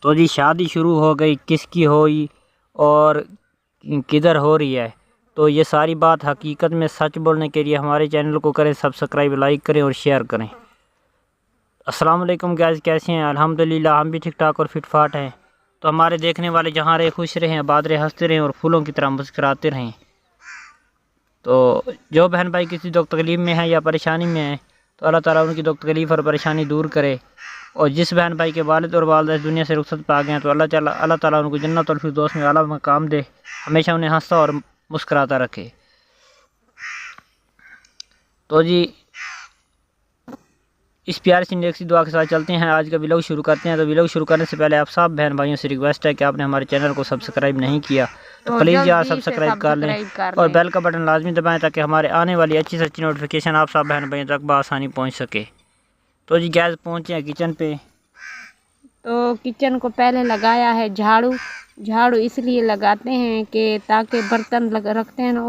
तो जी शादी शुरू हो गई, किसकी हुई और किधर हो रही है, तो ये सारी बात हकीकत में सच बोलने के लिए हमारे चैनल को करें सब्सक्राइब, लाइक करें और शेयर करें। अस्सलाम वालेकुम गाइस, कैसे हैं? अल्हम्दुलिल्लाह हम भी ठीक ठाक और फिट फाट हैं। तो हमारे देखने वाले जहाँ रहे खुश रहें, आबाद रहे, हंसते रहें और फूलों की तरह मुस्कुराते रहें। तो जो बहन भाई किसी दुख तकलीफ़ में है या परेशानी में है तो अल्लाह ताला उनकी दुख तकलीफ़ और परेशानी दूर करे। और जिस बहन भाई के वालिद और वालिदा इस दुनिया से रुखसत पा गए हैं तो अल्लाह ताला उनको जन्नतुल फिरदौस में आला मकाम दे, हमेशा उन्हें हंसता और मुस्कुराता रखे। तो जी इस प्यार सी नेक सी दुआ के साथ चलते हैं, आज का व्लॉग शुरू करते हैं। तो व्लॉग शुरू करने से पहले आप सब बहन भाइयों से रिक्वेस्ट है कि आपने हमारे चैनल को सब्सक्राइब नहीं किया तो प्लीज़ यार सब्सक्राइब कर लें और बेल का बटन लाजमी दबाएं ताकि हमारे आने वाली अच्छी से अच्छी नोटिफिकेशन आप सब बहन भाइयों तक बआसानी पहुंच सके। तो जी गैस पहुंचे हैं किचन पे। तो किचन को पहले लगाया है झाड़ू। झाड़ू इसलिए लगाते हैं कि ताकि बर्तन रखते हैं ना,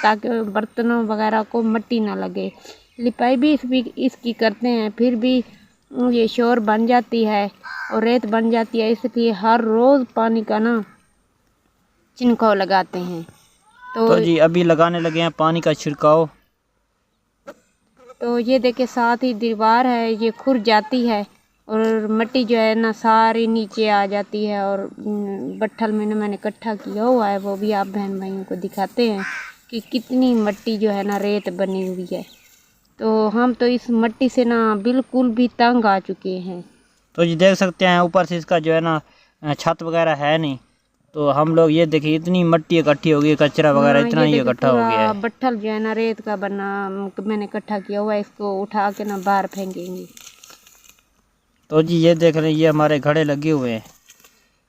ताकि बर्तनों वगैरह को मिट्टी ना लगे। लिपाई भी इसकी करते हैं, फिर भी ये शोर बन जाती है और रेत बन जाती है, इसलिए हर रोज़ पानी का ना छिड़काव लगाते हैं। तो जी अभी लगाने लगे हैं पानी का छिड़काव। तो ये देखिए साथ ही दीवार है, ये खुर जाती है और मिट्टी जो है ना सारी नीचे आ जाती है। और बट्ठल में ना मैंने इकट्ठा किया हुआ है, वो भी आप बहन भाइयों को दिखाते हैं कि कितनी मिट्टी जो है ना रेत बनी हुई है। तो हम तो इस मिट्टी से ना बिल्कुल भी तंग आ चुके हैं। तो जी देख सकते हैं ऊपर से इसका जो है ना छत वगैरह है नहीं, तो हम लोग ये देखिए इतनी मिट्टी इकट्ठी हो गई, कचरा वगैरह इतना ही इकट्ठा हो गया है। बट्ठल जो है ना रेत का बना मैंने इकट्ठा किया हुआ है, इसको उठा के ना बाहर फेंकेंगे। तो जी ये देख रहे हैं ये हमारे घड़े लगे हुए हैं।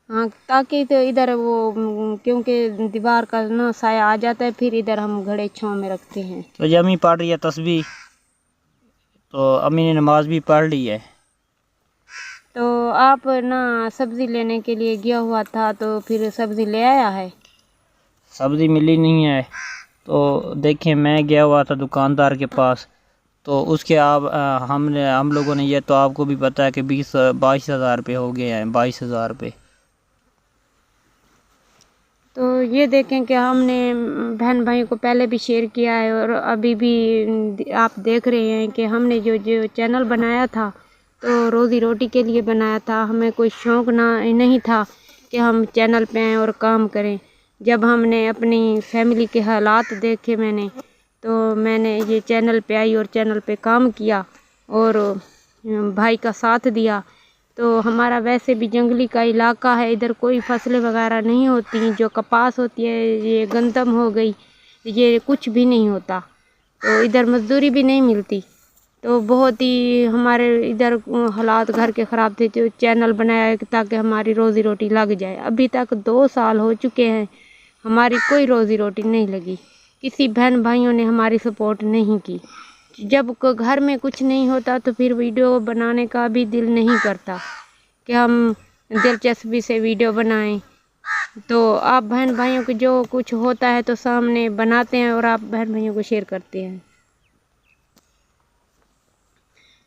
हाँ, ताकि तो इधर वो क्योंकि दीवार का ना साया आ जाता है, फिर इधर हम घड़े छांव में रखते हैं। तो ये अम्मी पढ़ रही है तस्बीह, तो अम्मी ने नमाज भी पढ़ ली है। तो आप ना सब्ज़ी लेने के लिए गया हुआ था, तो फिर सब्ज़ी ले आया है? सब्ज़ी मिली नहीं है, तो देखिए मैं गया हुआ था दुकानदार के पास, तो उसके हम लोगों ने, ये तो आपको भी पता है कि 22,000 रुपये हो गए हैं, 22,000 रुपये। तो ये देखें कि हमने बहन भाई को पहले भी शेयर किया है और अभी भी आप देख रहे हैं कि हमने जो जो चैनल बनाया था तो रोज़ी रोटी के लिए बनाया था। हमें कोई शौक़ नहीं था कि हम चैनल पे आएँ और काम करें। जब हमने अपनी फैमिली के हालात देखे तो मैंने ये चैनल पे आई और चैनल पे काम किया और भाई का साथ दिया। तो हमारा वैसे भी जंगली का इलाका है, इधर कोई फसलें वगैरह नहीं होती। जो कपास होती है, ये गंदम हो गई, ये कुछ भी नहीं होता। तो इधर मजदूरी भी नहीं मिलती। तो बहुत ही हमारे इधर हालात घर के ख़राब थे, जो चैनल बनाया है ताकि हमारी रोज़ी रोटी लग जाए। अभी तक 2 साल हो चुके हैं, हमारी कोई रोज़ी रोटी नहीं लगी। किसी बहन भाइयों ने हमारी सपोर्ट नहीं की। जब घर में कुछ नहीं होता तो फिर वीडियो बनाने का भी दिल नहीं करता कि हम दिलचस्पी से वीडियो बनाएं। तो आप बहन भाइयों को जो कुछ होता है तो सामने बनाते हैं और आप बहन भाइयों को शेयर करते हैं।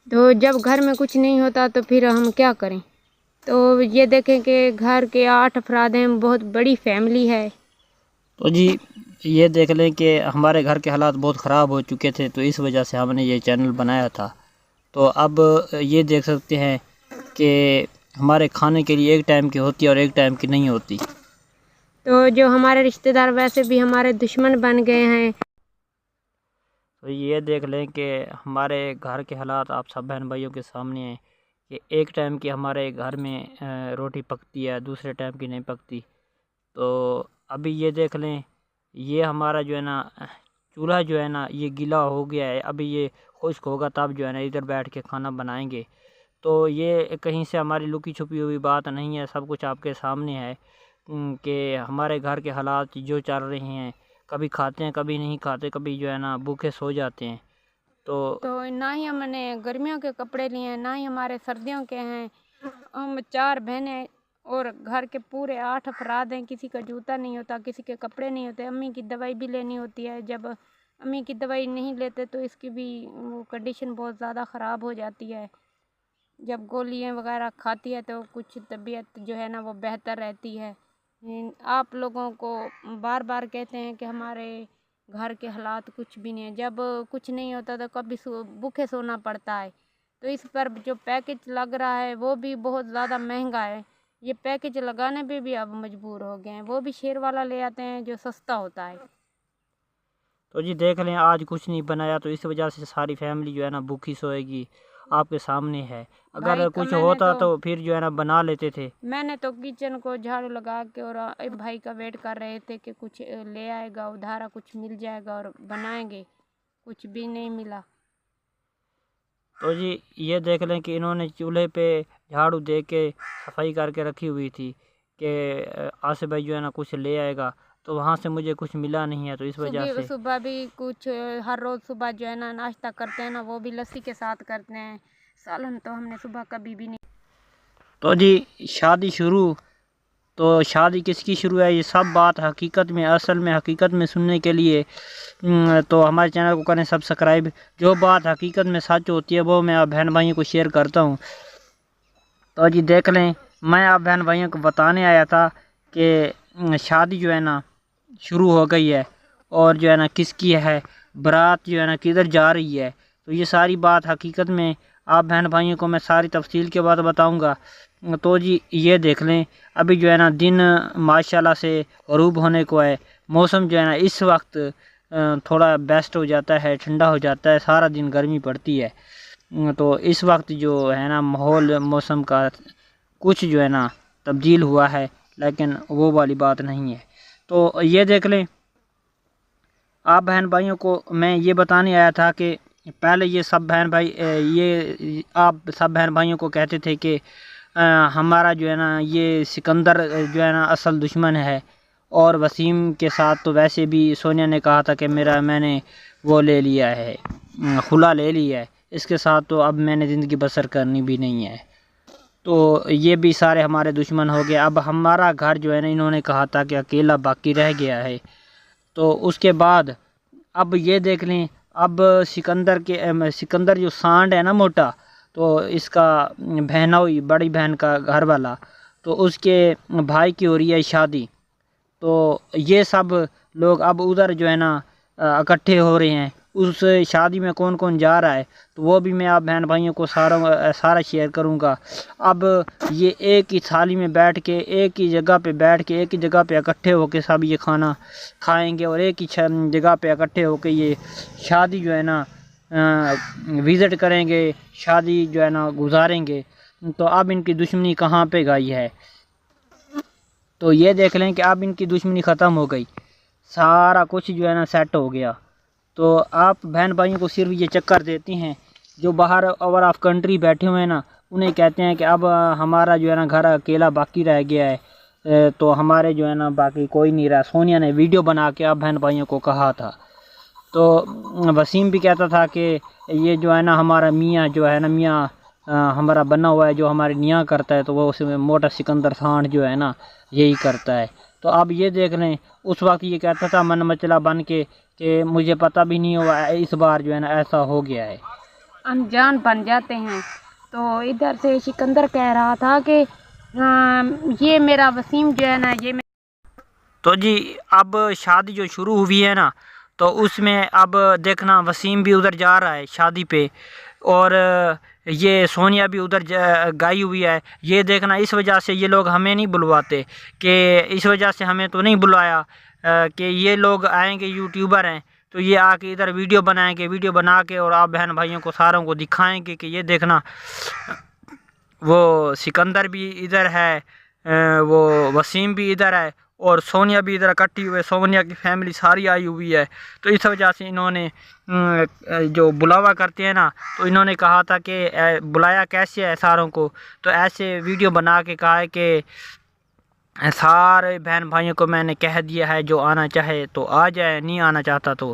तो जब घर में कुछ नहीं होता तो फिर हम क्या करें। तो ये देखें कि घर के 8 अफराद हैं, बहुत बड़ी फैमिली है। तो जी ये देख लें कि हमारे घर के हालात बहुत ख़राब हो चुके थे, तो इस वजह से हमने ये चैनल बनाया था। तो अब ये देख सकते हैं कि हमारे खाने के लिए एक टाइम की होती है और एक टाइम की नहीं होती। तो जो हमारे रिश्तेदार वैसे भी हमारे दुश्मन बन गए हैं। तो ये देख लें कि हमारे घर के हालात आप सब बहन भाइयों के सामने हैं कि एक टाइम की हमारे घर में रोटी पकती है, दूसरे टाइम की नहीं पकती। तो अभी ये देख लें ये हमारा जो है ना चूल्हा जो है ना ये गीला हो गया है, अभी ये खुश्क होगा तब जो है ना इधर बैठ के खाना बनाएंगे। तो ये कहीं से हमारी लुकी छुपी हुई बात नहीं है, सब कुछ आपके सामने है कि हमारे घर के हालात जो चल रहे हैं। कभी खाते हैं, कभी नहीं खाते, कभी जो है ना भूखे सो जाते हैं। तो ना ही हमने गर्मियों के कपड़े लिए हैं, ना ही हमारे सर्दियों के हैं। हम 4 बहनें और घर के पूरे 8 अफराद हैं। किसी का जूता नहीं होता, किसी के कपड़े नहीं होते। अम्मी की दवाई भी लेनी होती है, जब अम्मी की दवाई नहीं लेते तो इसकी भी वो कंडीशन बहुत ज़्यादा ख़राब हो जाती है। जब गोलियां वगैरह खाती है तो कुछ तबीयत जो है ना वो बेहतर रहती है। आप लोगों को बार बार कहते हैं कि हमारे घर के हालात कुछ भी नहीं है, जब कुछ नहीं होता तो कभी भूखे सोना पड़ता है। तो इस पर जो पैकेज लग रहा है वो भी बहुत ज़्यादा महंगा है। ये पैकेज लगाने पे भी अब मजबूर हो गए हैं, वो भी शेर वाला ले आते हैं जो सस्ता होता है। तो जी देख लें, आज कुछ नहीं बनाया तो इस वजह से सारी फैमिली जो है ना भूखी सोएगी, आपके सामने है। अगर भाई कुछ होता तो फिर जो है ना बना लेते थे। मैंने तो किचन को झाड़ू लगा के और भाई का वेट कर रहे थे कि कुछ ले आएगा उधारा, कुछ मिल जाएगा और बनाएंगे, कुछ भी नहीं मिला। तो जी ये देख लें कि इन्होंने चूल्हे पे झाड़ू दे के सफाई करके रखी हुई थी कि आसिफ भाई जो है ना कुछ ले आएगा, तो वहाँ से मुझे कुछ मिला नहीं है। तो इस वजह से सुबह भी कुछ हर रोज़ सुबह जो है ना नाश्ता करते हैं ना, वो भी लस्सी के साथ करते हैं। सालन तो हमने सुबह कभी भी नहीं। तो जी शादी शुरू, तो शादी किसकी शुरू है, ये सब बात हकीकत में असल में हकीकत में सुनने के लिए तो हमारे चैनल को करें सब्सक्राइब। जो बात हकीकत में सच होती है वो मैं आप बहन भाइयों को शेयर करता हूँ। तो जी देख लें, मैं आप बहन भाइयों को बताने आया था कि शादी जो है ना शुरू हो गई है और जो है ना किसकी है, बारात जो है ना किधर जा रही है। तो ये सारी बात हकीकत में आप बहन भाइयों को मैं सारी तफसील के बाद बताऊंगा। तो जी ये देख लें, अभी जो है ना दिन माशाल्लाह से ग़रूब होने को है। मौसम जो है ना इस वक्त थोड़ा बेस्ट हो जाता है, ठंडा हो जाता है, सारा दिन गर्मी पड़ती है। तो इस वक्त जो है ना माहौल मौसम का कुछ जो है ना तब्दील हुआ है, लेकिन वो वाली बात नहीं है। तो ये देख लें, आप बहन भाइयों को मैं ये बताने आया था कि पहले ये सब बहन भाई ये आप सब बहन भाइयों को कहते थे कि हमारा जो है ना ये सिकंदर जो है ना असल दुश्मन है, और वसीम के साथ तो वैसे भी सोनिया ने कहा था कि मैंने वो ले लिया है, खुला ले लिया है, इसके साथ तो अब मैंने ज़िंदगी बसर करनी भी नहीं है। तो ये भी सारे हमारे दुश्मन हो गए। अब हमारा घर जो है ना इन्होंने कहा था कि अकेला बाकी रह गया है। तो उसके बाद अब ये देख लें, अब सिकंदर जो सांड है ना मोटा, तो इसका बहनोई बड़ी बहन का घर वाला, तो उसके भाई की हो रही है शादी। तो ये सब लोग अब उधर जो है ना इकट्ठे हो रहे हैं। उस शादी में कौन कौन जा रहा है तो वो भी मैं आप बहन भाइयों को सारा शेयर करूंगा। अब ये एक ही थाली में बैठ के एक ही जगह पे बैठ के एक ही जगह पे इकट्ठे होके सब ये खाना खाएंगे और एक ही जगह पे इकट्ठे होके ये शादी जो है ना विज़िट करेंगे, शादी जो है ना गुजारेंगे। तो अब इनकी दुश्मनी कहाँ पे गई है, तो ये देख लें कि अब इनकी दुश्मनी ख़त्म हो गई, सारा कुछ जो है ना सेट हो गया। तो आप बहन भाइयों को सिर्फ ये चक्कर देती हैं, जो बाहर ओवर ऑफ कंट्री बैठे हुए हैं ना, उन्हें कहते हैं कि अब हमारा जो है ना घर अकेला बाकी रह गया है, तो हमारे जो है ना बाकी कोई नहीं रहा। सोनिया ने वीडियो बना के आप बहन भाइयों को कहा था। तो वसीम भी कहता था कि ये जो है ना हमारा मियाँ जो है ना मियाँ हमारा बना हुआ है, जो हमारे नियाँ करता है, तो वो उसमें मोटा सिकंदर सांड जो है ना यही करता है। तो अब ये देख लें, उस वक्त ये कहता था मन मचला बन के कि मुझे पता भी नहीं हुआ, इस बार जो है ना ऐसा हो गया है, अनजान बन जाते हैं। तो इधर से सिकंदर कह रहा था कि ये मेरा वसीम जो है ना ये तो जी अब शादी जो शुरू हुई है ना, तो उसमें अब देखना वसीम भी उधर जा रहा है शादी पे, और ये सोनिया भी उधर गई हुई है। ये देखना, इस वजह से ये लोग हमें नहीं बुलवाते, कि इस वजह से हमें तो नहीं बुलाया कि ये लोग आएंगे, यूट्यूबर हैं, तो ये आके इधर वीडियो बनाएंगे, वीडियो बना के और आप बहन भाइयों को सारों को दिखाएंगे कि ये देखना वो सिकंदर भी इधर है, वो वसीम भी इधर है, और सोनिया भी इधर इकट्ठी हुई है, सोनिया की फैमिली सारी आई हुई है। तो इस वजह से इन्होंने जो बुलावा करते हैं ना, तो इन्होंने कहा था कि बुलाया कैसे है सारों को, तो ऐसे वीडियो बना के कहा है कि सारे बहन भाइयों को मैंने कह दिया है, जो आना चाहे तो आ जाए, नहीं आना चाहता तो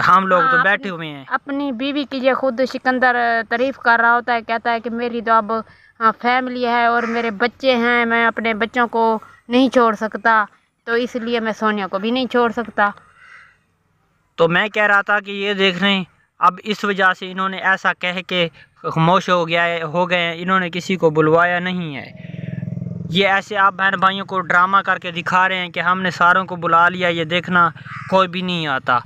हम लोग तो बैठे हुए हैं। अपनी बीवी की ये खुद सिकंदर तारीफ कर रहा होता है, कहता है कि मेरी तो अब फैमिली है और मेरे बच्चे हैं, मैं अपने बच्चों को नहीं छोड़ सकता, तो इसलिए मैं सोनिया को भी नहीं छोड़ सकता। तो मैं कह रहा था कि ये देख रहे हैं, अब इस वजह से इन्होंने ऐसा कह के खामोश हो गए हैं, इन्होंने किसी को बुलवाया नहीं है। ये ऐसे आप बहन भाइयों को ड्रामा करके दिखा रहे हैं कि हमने सारों को बुला लिया, ये देखना कोई भी नहीं आता।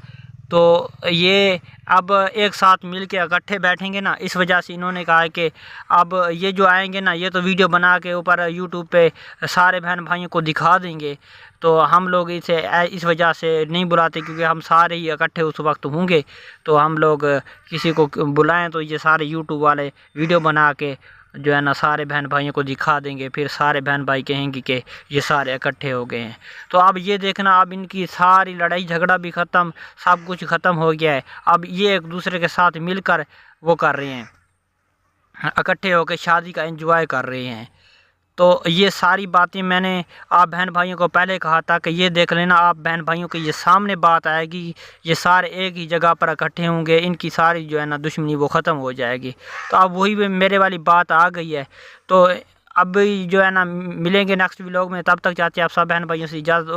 तो ये अब एक साथ मिल के इकट्ठे बैठेंगे ना, इस वजह से इन्होंने कहा है कि अब ये जो आएंगे ना, ये तो वीडियो बना के ऊपर यूट्यूब पे सारे बहन भाइयों को दिखा देंगे। तो हम लोग इसे इस वजह से नहीं बुलाते, क्योंकि हम सारे ही इकट्ठे उस वक्त होंगे। तो हम लोग किसी को बुलाएं तो ये सारे यूट्यूब वाले वीडियो बना के जो है ना सारे बहन भाइयों को दिखा देंगे, फिर सारे बहन भाई कहेंगे कि ये सारे इकट्ठे हो गए हैं। तो अब ये देखना, अब इनकी सारी लड़ाई झगड़ा भी ख़त्म, सब कुछ ख़त्म हो गया है। अब ये एक दूसरे के साथ मिलकर वो कर रहे हैं, इकट्ठे होकर शादी का एंजॉय कर रहे हैं। तो ये सारी बातें मैंने आप बहन भाइयों को पहले कहा था कि ये देख लेना, आप बहन भाइयों के ये सामने बात आएगी, ये सारे एक ही जगह पर इकट्ठे होंगे, इनकी सारी जो है ना दुश्मनी वो ख़त्म हो जाएगी। तो अब वही मेरे वाली बात आ गई है। तो अब जो है ना मिलेंगे नेक्स्ट व्लॉग में, तब तक चाहते हैं आप सब बहन भाइयों से इजाज़त।